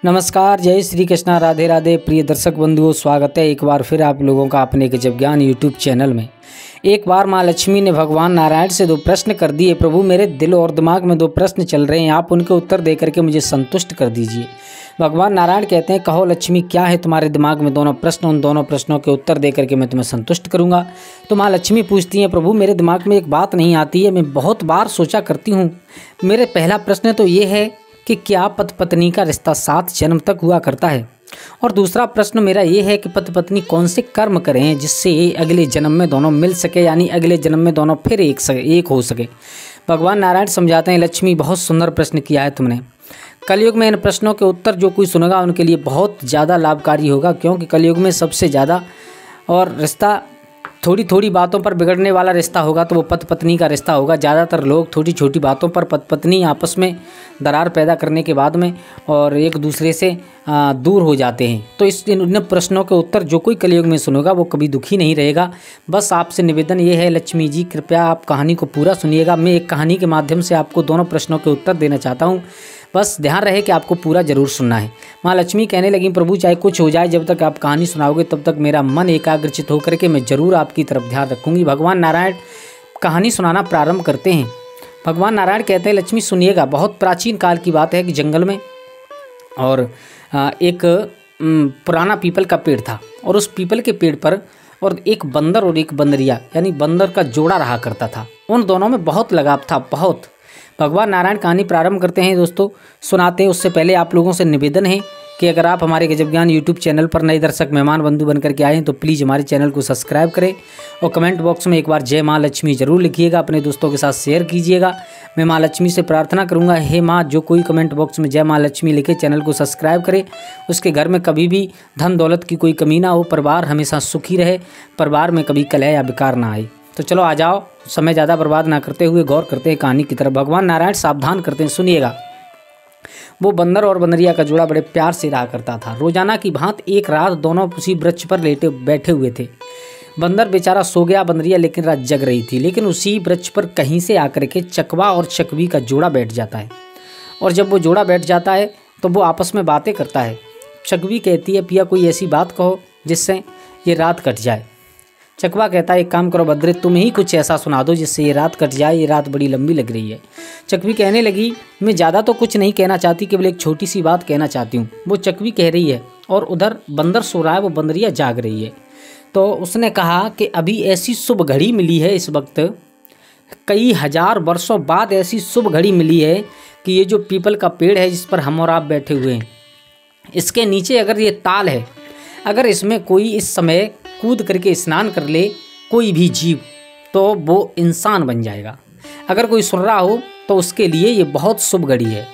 नमस्कार, जय श्री कृष्णा, राधे राधे। प्रिय दर्शक बंधुओं, स्वागत है एक बार फिर आप लोगों का अपने गजब ज्ञान यूट्यूब चैनल में। एक बार माँ लक्ष्मी ने भगवान नारायण से दो प्रश्न कर दिए। प्रभु, मेरे दिल और दिमाग में दो प्रश्न चल रहे हैं, आप उनके उत्तर दे करके मुझे संतुष्ट कर दीजिए। भगवान नारायण कहते हैं, कहो लक्ष्मी, क्या है तुम्हारे दिमाग में दोनों प्रश्न, उन दोनों प्रश्नों के उत्तर दे करके मैं तुम्हें संतुष्ट करूँगा। तो माँ लक्ष्मी पूछती हैं, प्रभु मेरे दिमाग में एक बात नहीं आती है, मैं बहुत बार सोचा करती हूँ। मेरे पहला प्रश्न तो ये है कि क्या पति पत्नी का रिश्ता 7 जन्म तक हुआ करता है, और दूसरा प्रश्न मेरा ये है कि पति पत्नी कौन से कर्म करें जिससे अगले जन्म में दोनों मिल सके, यानी अगले जन्म में दोनों फिर एक हो सके। भगवान नारायण समझाते हैं, लक्ष्मी बहुत सुंदर प्रश्न किया है तुमने। कलयुग में इन प्रश्नों के उत्तर जो कोई सुनेगा उनके लिए बहुत ज़्यादा लाभकारी होगा, क्योंकि कलयुग में सबसे ज़्यादा और रिश्ता थोड़ी थोड़ी बातों पर बिगड़ने वाला रिश्ता होगा तो वो पति पत्नी का रिश्ता होगा। ज़्यादातर लोग छोटी छोटी बातों पर पति पत्नी आपस में दरार पैदा करने के बाद में और एक दूसरे से दूर हो जाते हैं। तो इन प्रश्नों के उत्तर जो कोई कलयुग में सुनेगा वो कभी दुखी नहीं रहेगा। बस आपसे निवेदन ये है लक्ष्मी जी, कृपया आप कहानी को पूरा सुनिएगा। मैं एक कहानी के माध्यम से आपको दोनों प्रश्नों के उत्तर देना चाहता हूँ, बस ध्यान रहे कि आपको पूरा जरूर सुनना है। माँ लक्ष्मी कहने लगी, प्रभु चाहे कुछ हो जाए, जब तक आप कहानी सुनाओगे तब तक मेरा मन एकाग्रचित होकर के मैं जरूर आपकी तरफ ध्यान रखूंगी। भगवान नारायण कहानी सुनाना प्रारंभ करते हैं। भगवान नारायण कहते हैं, लक्ष्मी सुनिएगा। बहुत प्राचीन काल की बात है कि जंगल में और एक पुराना पीपल का पेड़ था, और उस पीपल के पेड़ पर और एक बंदर और एक बंदरिया यानी बंदर का जोड़ा रहा करता था। उन दोनों में बहुत लगाव था, बहुत। भगवान नारायण कहानी प्रारंभ करते हैं दोस्तों, सुनाते हैं। उससे पहले आप लोगों से निवेदन है कि अगर आप हमारे गजब ज्ञान यूट्यूब चैनल पर नए दर्शक मेहमान बंधु बनकर के आए हैं तो प्लीज़ हमारे चैनल को सब्सक्राइब करें और कमेंट बॉक्स में एक बार जय माँ लक्ष्मी जरूर लिखिएगा, अपने दोस्तों के साथ शेयर कीजिएगा। मैं माँ लक्ष्मी से प्रार्थना करूँगा, हे माँ, जो कोई कमेंट बॉक्स में जय माँ लक्ष्मी लिखे, चैनल को सब्सक्राइब करे, उसके घर में कभी भी धन दौलत की कोई कमी ना हो, परिवार हमेशा सुखी रहे, परिवार में कभी कलह या विकार ना आए। तो चलो आ जाओ, समय ज़्यादा बर्बाद ना करते हुए गौर करते हैं कहानी की तरफ। भगवान नारायण सावधान करते हैं, सुनिएगा। वो बंदर और बंदरिया का जोड़ा बड़े प्यार से रहा करता था। रोजाना की भांति एक रात दोनों उसी वृक्ष पर बैठे हुए थे। बंदर बेचारा सो गया, बंदरिया लेकिन रात जग रही थी। लेकिन उसी वृक्ष पर कहीं से आकर के चकवा और चकवी का जोड़ा बैठ जाता है, और जब वो जोड़ा बैठ जाता है तो वो आपस में बातें करता है। चकवी कहती है, पिया कोई ऐसी बात कहो जिससे ये रात कट जाए। चकवा कहता है, एक काम करो बद्रे, तुम ही कुछ ऐसा सुना दो जिससे ये रात कट जाए, ये रात बड़ी लंबी लग रही है। चकवी कहने लगी, मैं ज़्यादा तो कुछ नहीं कहना चाहती, केवल एक छोटी सी बात कहना चाहती हूँ। वो चकवी कह रही है और उधर बंदर सो रहा है, वो बंदरिया जाग रही है। तो उसने कहा कि अभी ऐसी शुभ घड़ी मिली है, इस वक्त कई हजार वर्षों बाद ऐसी शुभ घड़ी मिली है कि ये जो पीपल का पेड़ है जिस पर हम और आप बैठे हुए हैं, इसके नीचे अगर ये ताल है, अगर इसमें कोई इस समय कूद करके स्नान कर ले, कोई भी जीव, तो वो इंसान बन जाएगा। अगर कोई सुन रहा हो तो उसके लिए ये बहुत शुभ घड़ी है।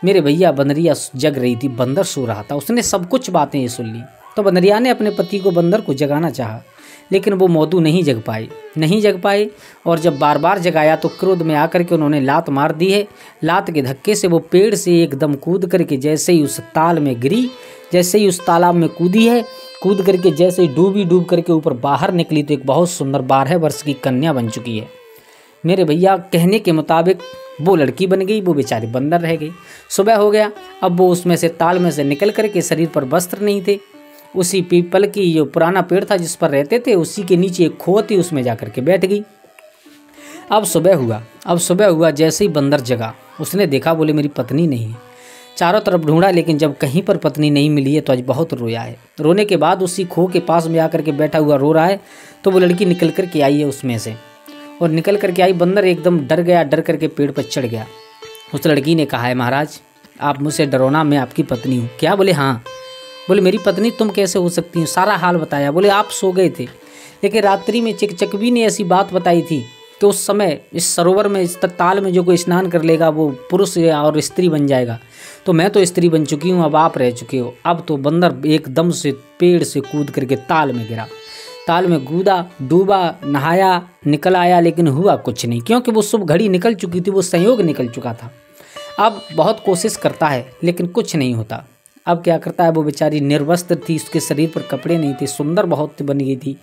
मेरे भैया बंदरिया जग रही थी, बंदर सो रहा था, उसने सब कुछ बातें ये सुन ली। तो बंदरिया ने अपने पति को, बंदर को जगाना चाहा, लेकिन वो मोदू नहीं जग पाए। और जब बार बार जगाया तो क्रोध में आकर के उन्होंने लात मार दी है। लात के धक्के से वो पेड़ से एकदम कूद करके जैसे ही उस ताल में गिरी, जैसे ही उस तालाब में कूदी है, कूद करके जैसे ही डूब करके ऊपर बाहर निकली तो एक बहुत सुंदर 12 वर्ष की कन्या बन चुकी है। मेरे भैया कहने के मुताबिक वो लड़की बन गई, वो बेचारी बंदर रह गई। सुबह हो गया, अब वो उसमें से ताल में से निकल करके, शरीर पर वस्त्र नहीं थे, उसी पीपल की जो पुराना पेड़ था जिस पर रहते थे उसी के नीचे एक खो थी, उसमें जा करके बैठ गई। अब सुबह हुआ, जैसे ही बंदर जगा उसने देखा, बोले मेरी पत्नी नहीं है। चारों तरफ ढूंढा, लेकिन जब कहीं पर पत्नी नहीं मिली है तो आज बहुत रोया है। रोने के बाद उसी खो के पास में आकर के बैठा हुआ रो रहा है। तो वो लड़की निकल कर के आई है उसमें से, और निकल कर के आई, बंदर एकदम डर गया, डर करके पेड़ पर चढ़ गया। उस लड़की ने कहा है, महाराज आप मुझसे डरो ना, मैं आपकी पत्नी हूँ। क्या? बोले हाँ। बोले मेरी पत्नी तुम कैसे हो सकती हो? सारा हाल बताया। बोले आप सो गए थे, लेकिन रात्रि में चकवी ने ऐसी बात बताई थी कि उस समय इस सरोवर में, इस ताल में जो कोई स्नान कर लेगा वो पुरुष और स्त्री बन जाएगा। तो मैं तो स्त्री बन चुकी हूँ, अब आप रह चुके हो। अब तो बंदर एकदम से पेड़ से कूद करके ताल में गिरा, ताल में कूदा, डूबा, नहाया, निकल आया, लेकिन हुआ कुछ नहीं, क्योंकि वो शुभ घड़ी निकल चुकी थी, वो संयोग निकल चुका था। अब बहुत कोशिश करता है लेकिन कुछ नहीं होता। अब क्या करता है, वो बेचारी निर्वस्त्र थी, उसके शरीर पर कपड़े नहीं थे, सुंदर बहुत बन गई थी,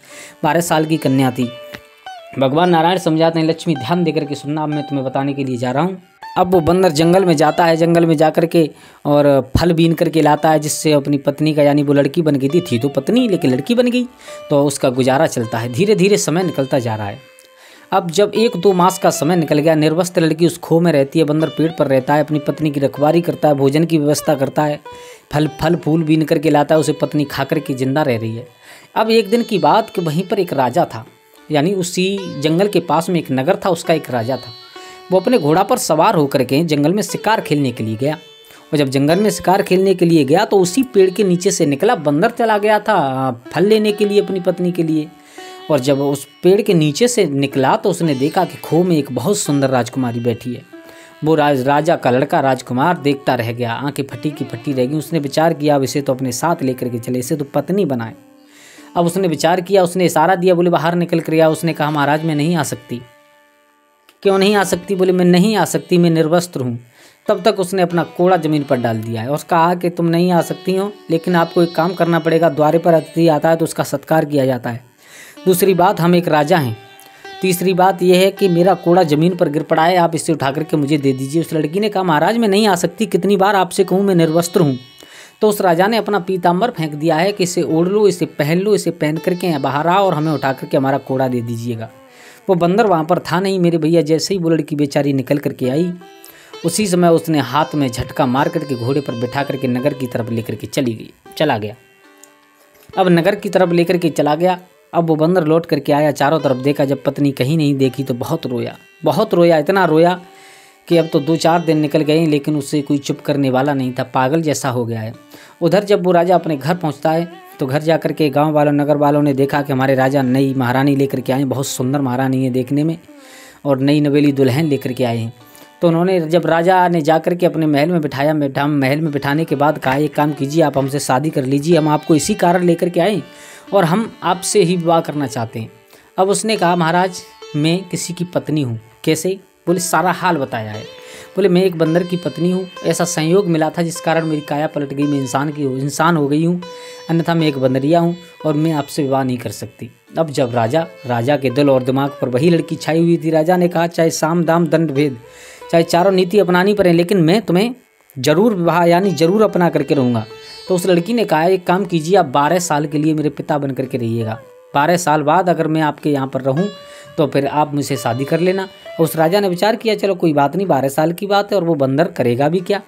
12 साल की कन्या थी। भगवान नारायण समझाते हैं, लक्ष्मी ध्यान देकर के सुनना, अब मैं तुम्हें बताने के लिए जा रहा हूँ। अब वो बंदर जंगल में जाता है, जंगल में जा कर के और फल बीन करके लाता है, जिससे अपनी पत्नी का, यानी वो लड़की बन गई थी तो पत्नी, लेकिन लड़की बन गई, तो उसका गुजारा चलता है। धीरे धीरे समय निकलता जा रहा है। अब जब 1-2 मास का समय निकल गया, निर्वस्त्र लड़की उस खो में रहती है, बंदर पेड़ पर रहता है, अपनी पत्नी की रखवाली करता है, भोजन की व्यवस्था करता है, फल फूल बीन करके लाता है, उसे पत्नी खा करके जिंदा रह रही है। अब एक दिन की बात कि वहीं पर एक राजा था, यानी उसी जंगल के पास में एक नगर था, उसका एक राजा था। वो अपने घोड़ा पर सवार होकर के जंगल में शिकार खेलने के लिए गया, और जब जंगल में शिकार खेलने के लिए गया तो उसी पेड़ के नीचे से निकला बंदर चला गया था फल लेने के लिए अपनी पत्नी के लिए। और जब उस पेड़ के नीचे से निकला तो उसने देखा कि खो में एक बहुत सुंदर राजकुमारी बैठी है। वो राजा का लड़का राजकुमार देखता रह गया, आंखें फटी की फटी रह गई। उसने विचार किया अब इसे तो अपने साथ लेकर के चले, इसे तो पत्नी बनाए। अब उसने विचार किया, उसने इशारा दिया, बोले बाहर निकल कर गया। उसने कहा महाराज मैं नहीं आ सकती। क्यों नहीं आ सकती? बोले मैं नहीं आ सकती, मैं निर्वस्त्र हूँ। तब तक उसने अपना कोड़ा जमीन पर डाल दिया है और कहा कि तुम नहीं आ सकती हो, लेकिन आपको एक काम करना पड़ेगा। द्वारे पर अतिथि आता है तो उसका सत्कार किया जाता है। दूसरी बात, हम एक राजा हैं। तीसरी बात यह है कि मेरा कोड़ा ज़मीन पर गिर पड़ा है, आप इसे उठा करके मुझे दे दीजिए। उस लड़की ने कहा महाराज मैं नहीं आ सकती, कितनी बार आपसे कहूँ मैं निर्वस्त्र हूँ। तो उस राजा ने अपना पीताम्बर फेंक दिया है कि इसे ओढ़ लो, इसे पहन लो, इसे पहन करके बाहर आओ और हमें उठा करके हमारा कोड़ा दे दीजिएगा। वो बंदर वहाँ पर था नहीं मेरे भैया। जैसे ही वो लड़की बेचारी निकल करके आई, उसी समय उसने हाथ में झटका मार करके घोड़े पर बिठा करके नगर की तरफ लेकर के चला गया। अब नगर की तरफ लेकर के चला गया। अब वो बंदर लौट करके आया, चारों तरफ देखा, जब पत्नी कहीं नहीं देखी तो बहुत रोया, इतना रोया कि अब तो 2-4 दिन निकल गए, लेकिन उससे कोई चुप करने वाला नहीं था, पागल जैसा हो गया है। उधर जब वो राजा अपने घर पहुंचता है तो घर जा कर के गाँव वालों, नगर वालों ने देखा कि हमारे राजा नई महारानी लेकर के आए, बहुत सुंदर महारानी है देखने में, और नई नवेली दुल्हन लेकर के आए हैं। तो उन्होंने, जब राजा ने जा कर के अपने महल में बिठाया, महल में बिठाने के बाद कहा एक काम कीजिए, आप हमसे शादी कर लीजिए, हम आपको इसी कारण लेकर के आए और हम आपसे ही विवाह करना चाहते हैं। अब उसने कहा महाराज मैं किसी की पत्नी हूँ। कैसे? बोले सारा हाल बताया है। बोले मैं एक बंदर की पत्नी हूँ, ऐसा संयोग मिला था जिस कारण मेरी काया पलट गई, मैं इंसान हो गई हूँ, अन्यथा मैं एक बंदरिया हूँ और मैं आपसे विवाह नहीं कर सकती। अब जब राजा के दिल और दिमाग पर वही लड़की छाई हुई थी, राजा ने कहा चाहे साम दाम दंड भेद, चाहे चारों नीति अपनानी पड़े, लेकिन मैं तुम्हें जरूर विवाह यानी जरूर अपना करके रहूँगा। तो उस लड़की ने कहा एक काम कीजिए, आप 12 साल के लिए मेरे पिता बन करके रहिएगा, 12 साल बाद अगर मैं आपके यहाँ पर रहूँ तो फिर आप मुझसे शादी कर लेना। उस राजा ने विचार किया चलो कोई बात नहीं, 12 साल की बात है और वो बंदर करेगा भी क्या,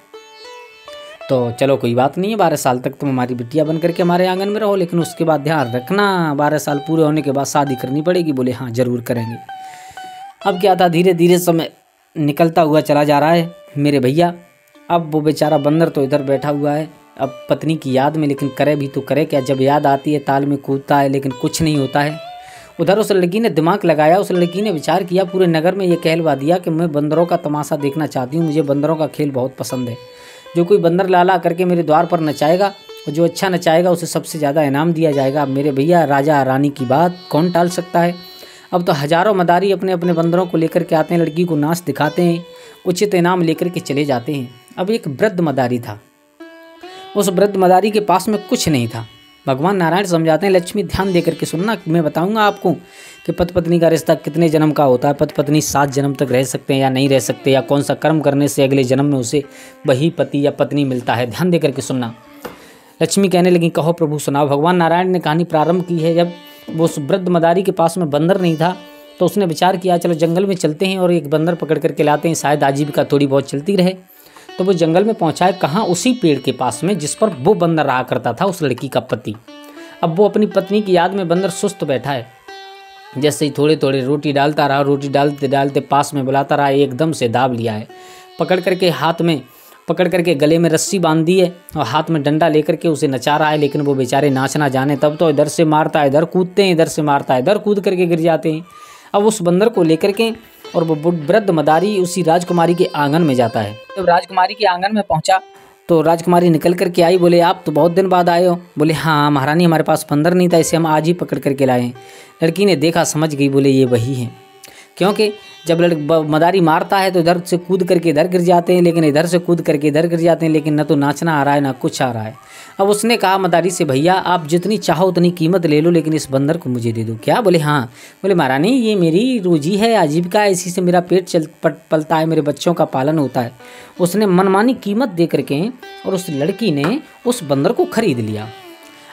तो चलो कोई बात नहीं है, 12 साल तक तुम हमारी बिटिया बन करके हमारे आंगन में रहो, लेकिन उसके बाद ध्यान रखना 12 साल पूरे होने के बाद शादी करनी पड़ेगी। बोले हाँ जरूर करेंगे। अब क्या था, धीरे धीरे समय निकलता हुआ चला जा रहा है मेरे भैया। अब वो बेचारा बंदर तो इधर बैठा हुआ है अब पत्नी की याद में, लेकिन करे भी तो करे क्या, जब याद आती है ताल में कूदता है लेकिन कुछ नहीं होता है। उधर उस लड़की ने दिमाग लगाया, उस लड़की ने विचार किया, पूरे नगर में ये कहलवा दिया कि मैं बंदरों का तमाशा देखना चाहती हूँ, मुझे बंदरों का खेल बहुत पसंद है। जो कोई बंदर लाला करके मेरे द्वार पर नचाएगा और जो अच्छा नचाएगा उसे सबसे ज़्यादा इनाम दिया जाएगा। मेरे भैया राजा रानी की बात कौन टाल सकता है। अब तो हजारों मदारी अपने अपने बंदरों को लेकर के आते हैं, लड़की को नाच दिखाते हैं, उचित इनाम लेकर के चले जाते हैं। अब एक वृद्ध मदारी था, उस वृद्ध मदारी के पास में कुछ नहीं था। भगवान नारायण समझाते हैं लक्ष्मी ध्यान दे करके सुनना, मैं बताऊंगा आपको कि पति पत्नी का रिश्ता कितने जन्म का होता है, पति पत्नी 7 जन्म तक रह सकते हैं या नहीं रह सकते, या कौन सा कर्म करने से अगले जन्म में उसे वही पति या पत्नी मिलता है। ध्यान दे करके सुनना। लक्ष्मी कहने लगी कहो प्रभु सुनाओ। भगवान नारायण ने कहानी प्रारंभ की है। जब वो उस वृद्ध मदारी के पास में बंदर नहीं था तो उसने विचार किया चलो जंगल में चलते हैं और एक बंदर पकड़ करके लाते हैं, शायद आजीविका थोड़ी बहुत चलती रहे। तो वो जंगल में पहुंचा है, कहाँ, उसी पेड़ के पास में जिस पर वो बंदर रहा करता था, उस लड़की का पति। अब वो अपनी पत्नी की याद में बंदर सुस्त बैठा है, जैसे ही थोड़े थोड़े रोटी डालता रहा, रोटी डालते डालते पास में बुलाता रहा, एकदम से दाब लिया है, पकड़ करके हाथ में पकड़ करके गले में रस्सी बांध दी है और हाथ में डंडा लेकर के उसे नचा रहा है। लेकिन वो बेचारे नाच ना जाने, तब तो इधर से मारता है इधर कूदते हैं, इधर से मारता है इधर कूद करके गिर जाते हैं। अब उस बंदर को लेकर के और वो वृद्ध मदारी उसी राजकुमारी के आंगन में जाता है। जब राजकुमारी के आंगन में पहुंचा तो राजकुमारी निकल करके आई, बोले आप तो बहुत दिन बाद आए हो। बोले हाँ महारानी हमारे पास बंदर नहीं था, इसे हम आज ही पकड़ करके लाए हैं। लड़की ने देखा, समझ गई, बोले ये वही है, क्योंकि जब मदारी मारता है तो इधर से कूद करके इधर गिर जाते हैं, लेकिन इधर से कूद करके इधर गिर जाते हैं, लेकिन न तो नाचना आ रहा है ना कुछ आ रहा है। अब उसने कहा मदारी से, भैया आप जितनी चाहो उतनी कीमत ले लो, लेकिन इस बंदर को मुझे दे दो। क्या? बोले हाँ। बोले महारानी ये मेरी रोजी है, आजीविका है, इसी से मेरा पेट पलता है, मेरे बच्चों का पालन होता है। उसने मनमानी कीमत दे करके और उस लड़की ने उस बंदर को खरीद लिया।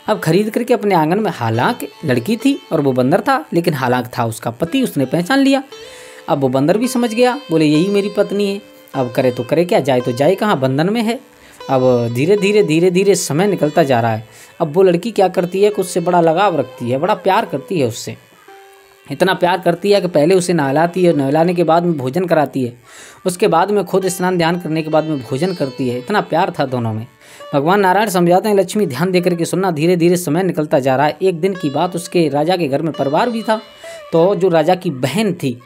अब खरीद करके अपने आंगन में, हालांकि लड़की थी और वो बंदर था, लेकिन हालांकि था उसका पति, उसने पहचान लिया। अब वो बंदर भी समझ गया, बोले यही मेरी पत्नी है। अब करे तो करे क्या, जाए तो जाए कहाँ, बंधन में है। अब धीरे धीरे समय निकलता जा रहा है। अब वो लड़की क्या करती है कि उससे बड़ा लगाव रखती है, बड़ा प्यार करती है उससे। इतना प्यार करती है कि पहले उसे नहलाती है, नहलाने के बाद में भोजन कराती है, उसके बाद में खुद स्नान ध्यान करने के बाद में भोजन करती है। इतना प्यार था दोनों में। भगवान नारायण समझाते हैं, लक्ष्मी ध्यान देकर के सुनना, धीरे धीरे समय निकलता जा रहा है। एक दिन की बात, उसके राजा के घर में परिवार भी था। तो जो राजा की बहन थी,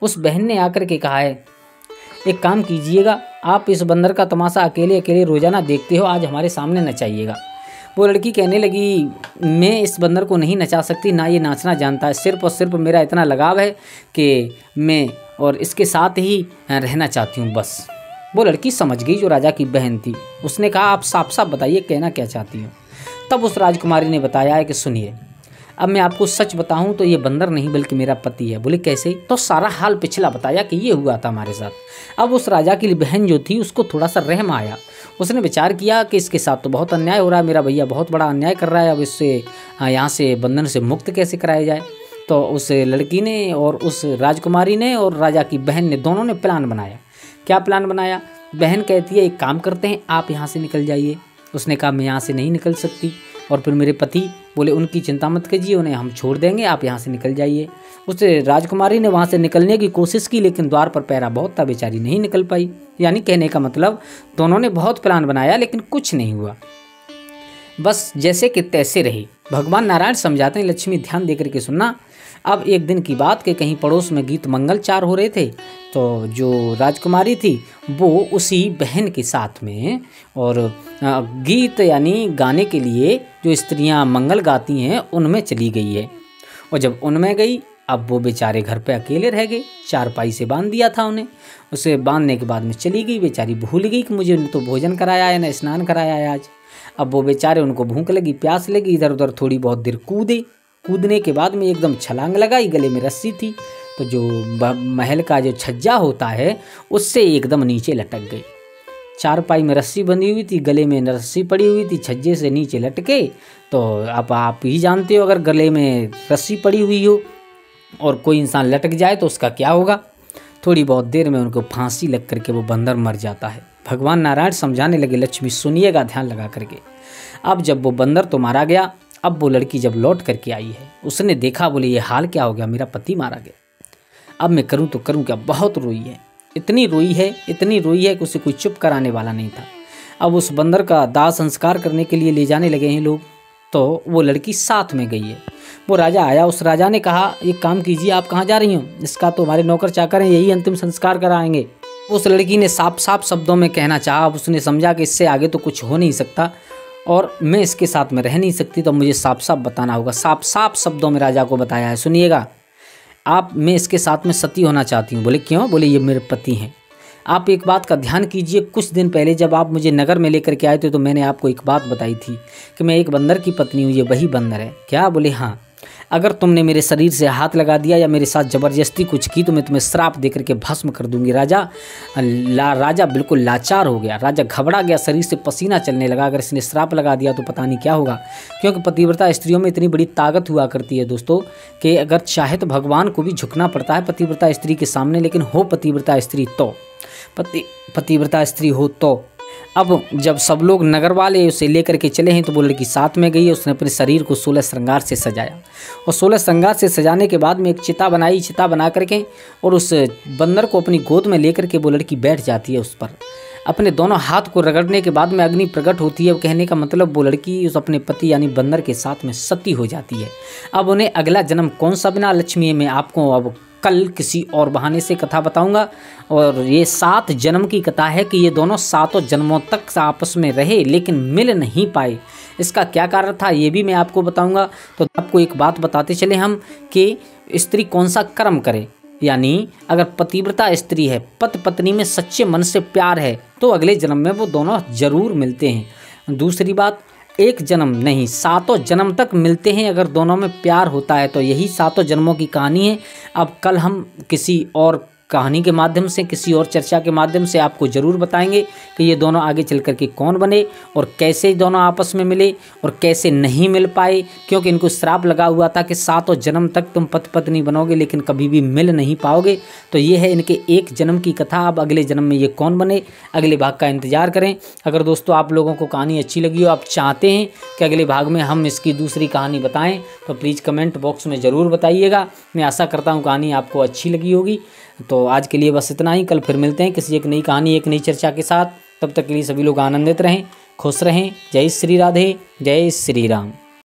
उस बहन ने आकर के कहा है, एक काम कीजिएगा, आप इस बंदर का तमाशा अकेले अकेले रोजाना देखते हो, आज हमारे सामने नचाइएगा। वो लड़की कहने लगी, मैं इस बंदर को नहीं नचा सकती, ना ये नाचना जानता है, सिर्फ और सिर्फ मेरा इतना लगाव है कि मैं और इसके साथ ही रहना चाहती हूँ बस। वो लड़की समझ गई, जो राजा की बहन थी। उसने कहा, आप साफ साफ बताइए कहना क्या चाहती हो। तब उस राजकुमारी ने बताया है कि सुनिए, अब मैं आपको सच बताऊं तो ये बंदर नहीं बल्कि मेरा पति है। बोले कैसे? तो सारा हाल पिछला बताया कि ये हुआ था हमारे साथ। अब उस राजा की बहन जो थी उसको थोड़ा सा रहम आया। उसने विचार किया कि इसके साथ तो बहुत अन्याय हो रहा है, मेरा भैया बहुत बड़ा अन्याय कर रहा है, अब इससे यहाँ से बंधन से मुक्त कैसे कराया जाए। तो उस लड़की ने और उस राजकुमारी ने और राजा की बहन ने, दोनों ने प्लान बनाया। क्या प्लान बनाया? बहन कहती है, एक काम करते हैं, आप यहाँ से निकल जाइए। उसने कहा, मैं यहाँ से नहीं निकल सकती। और फिर मेरे पति बोले, उनकी चिंता मत कीजिए, उन्हें हम छोड़ देंगे, आप यहाँ से निकल जाइए। उस राजकुमारी ने वहाँ से निकलने की कोशिश की, लेकिन द्वार पर पहरा बहुत था, बेचारी नहीं निकल पाई। यानी कहने का मतलब, दोनों ने बहुत प्लान बनाया लेकिन कुछ नहीं हुआ, बस जैसे कि तैसे रही। भगवान नारायण समझाते हैं, लक्ष्मी ध्यान देकर के सुनना। अब एक दिन की बात के कहीं पड़ोस में गीत मंगलचार हो रहे थे। तो जो राजकुमारी थी वो उसी बहन के साथ में, और गीत यानी गाने के लिए जो स्त्रियां मंगल गाती हैं उनमें चली गई है। और जब उनमें गई, अब वो बेचारे घर पे अकेले रह गए। चारपाई से बांध दिया था उन्हें, उसे बांधने के बाद में चली गई। बेचारी भूल गई कि मुझे तो भोजन कराया है, ना स्नान कराया है आज। अब वो बेचारे, उनको भूख लगी, प्यास लगी, इधर उधर थोड़ी बहुत देर कूदने के बाद में एकदम छलांग लगाई। गले में रस्सी थी, तो जो महल का जो छज्जा होता है उससे एकदम नीचे लटक गई। चारपाई में रस्सी बंधी हुई थी, गले में रस्सी पड़ी हुई थी, छज्जे से नीचे लटके। तो अब आप ही जानते हो, अगर गले में रस्सी पड़ी हुई हो और कोई इंसान लटक जाए तो उसका क्या होगा। थोड़ी बहुत देर में उनको फांसी लग करके वो बंदर मर जाता है। भगवान नारायण समझाने लगे, लक्ष्मी सुनिएगा ध्यान लगा करके। अब जब वो बंदर तो मारा गया, अब वो लड़की जब लौट करके आई है, उसने देखा, बोले ये हाल क्या हो गया, मेरा पति मारा गया, अब मैं करूं तो करूं क्या। बहुत रोई है, इतनी रोई है कि उसे कोई चुप कराने वाला नहीं था। अब उस बंदर का दाह संस्कार करने के लिए ले जाने लगे हैं लोग। तो वो लड़की साथ में गई है। वो राजा आया, उस राजा ने कहा, एक काम कीजिए, आप कहाँ जा रही हो, इसका तो हमारे नौकर चाकर हैं, यही अंतिम संस्कार कराएंगे। उस लड़की ने साफ साफ शब्दों में कहना चाहा। उसने समझा कि इससे आगे तो कुछ हो नहीं सकता और मैं इसके साथ में रह नहीं सकती, तो मुझे साफ साफ बताना होगा। साफ साफ शब्दों में राजा को बताया है, सुनिएगा मैं इसके साथ में सती होना चाहती हूँ। बोले क्यों? बोले ये मेरे पति हैं। आप एक बात का ध्यान कीजिए, कुछ दिन पहले जब आप मुझे नगर में लेकर के आए थे तो मैंने आपको एक बात बताई थी कि मैं एक बंदर की पत्नी हूँ, ये वही बंदर है क्या? बोले हाँ। अगर तुमने मेरे शरीर से हाथ लगा दिया या मेरे साथ ज़बरदस्ती कुछ की तो मैं तुम्हें श्राप देकर के भस्म कर दूंगी। राजा बिल्कुल लाचार हो गया, राजा घबरा गया, शरीर से पसीना चलने लगा। अगर इसने श्राप लगा दिया तो पता नहीं क्या होगा, क्योंकि पतिव्रता स्त्रियों में इतनी बड़ी ताकत हुआ करती है दोस्तों कि अगर चाहे तो भगवान को भी झुकना पड़ता है पतिव्रता स्त्री के सामने। लेकिन हो पतिव्रता स्त्री तो पतिव्रता स्त्री हो तो। अब जब सब लोग नगर वाले उसे लेकर के चले हैं तो वो लड़की साथ में गई। उसने अपने शरीर को 16 श्रृंगार से सजाया और 16 श्रृंगार से सजाने के बाद में एक चिता बनाई। चिता बना करके और उस बंदर को अपनी गोद में लेकर के वो लड़की बैठ जाती है उस पर। अपने दोनों हाथ को रगड़ने के बाद में अग्नि प्रकट होती है। कहने का मतलब वो लड़की उस अपने पति यानी बंदर के साथ में सती हो जाती है। अब उन्हें अगला जन्म कौन सा बिना लक्ष्मी में आपको अब कल किसी और बहाने से कथा बताऊंगा। और ये 7 जन्म की कथा है कि ये दोनों 7 जन्मों तक आपस में रहे लेकिन मिल नहीं पाए। इसका क्या कारण था ये भी मैं आपको बताऊंगा। तो आपको एक बात बताते चले हम कि स्त्री कौन सा कर्म करे यानी अगर पतिव्रता स्त्री है, पति पत्नी में सच्चे मन से प्यार है, तो अगले जन्म में वो दोनों जरूर मिलते हैं। दूसरी बात, एक जन्म नहीं 7 जन्म तक मिलते हैं अगर दोनों में प्यार होता है, तो यही 7 जन्मों की कहानी है। अब कल हम किसी और कहानी के माध्यम से, किसी और चर्चा के माध्यम से आपको ज़रूर बताएंगे कि ये दोनों आगे चल कर के कौन बने और कैसे दोनों आपस में मिले और कैसे नहीं मिल पाए, क्योंकि इनको श्राप लगा हुआ था कि 7 जन्म तक तुम पति पत्नी बनोगे लेकिन कभी भी मिल नहीं पाओगे। तो ये है इनके एक जन्म की कथा। अब अगले जन्म में ये कौन बने, अगले भाग का इंतजार करें। अगर दोस्तों आप लोगों को कहानी अच्छी लगी हो, आप चाहते हैं कि अगले भाग में हम इसकी दूसरी कहानी बताएं, तो प्लीज़ कमेंट बॉक्स में ज़रूर बताइएगा। मैं आशा करता हूँ कहानी आपको अच्छी लगी होगी। तो आज के लिए बस इतना ही। कल फिर मिलते हैं किसी एक नई कहानी, एक नई चर्चा के साथ। तब तक के लिए सभी लोग आनंदित रहें, खुश रहें। जय श्री राधे, जय श्री राम।